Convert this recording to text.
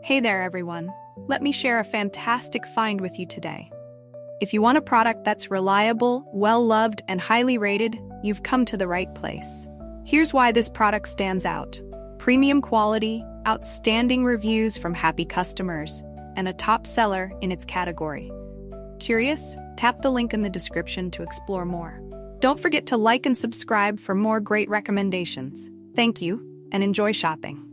Hey there, everyone. Let me share a fantastic find with you today. If you want a product that's reliable, well-loved, and highly rated, you've come to the right place. Here's why this product stands out. Premium quality, outstanding reviews from happy customers, and a top seller in its category. Curious? Tap the link in the description to explore more. Don't forget to like and subscribe for more great recommendations. Thank you, and enjoy shopping.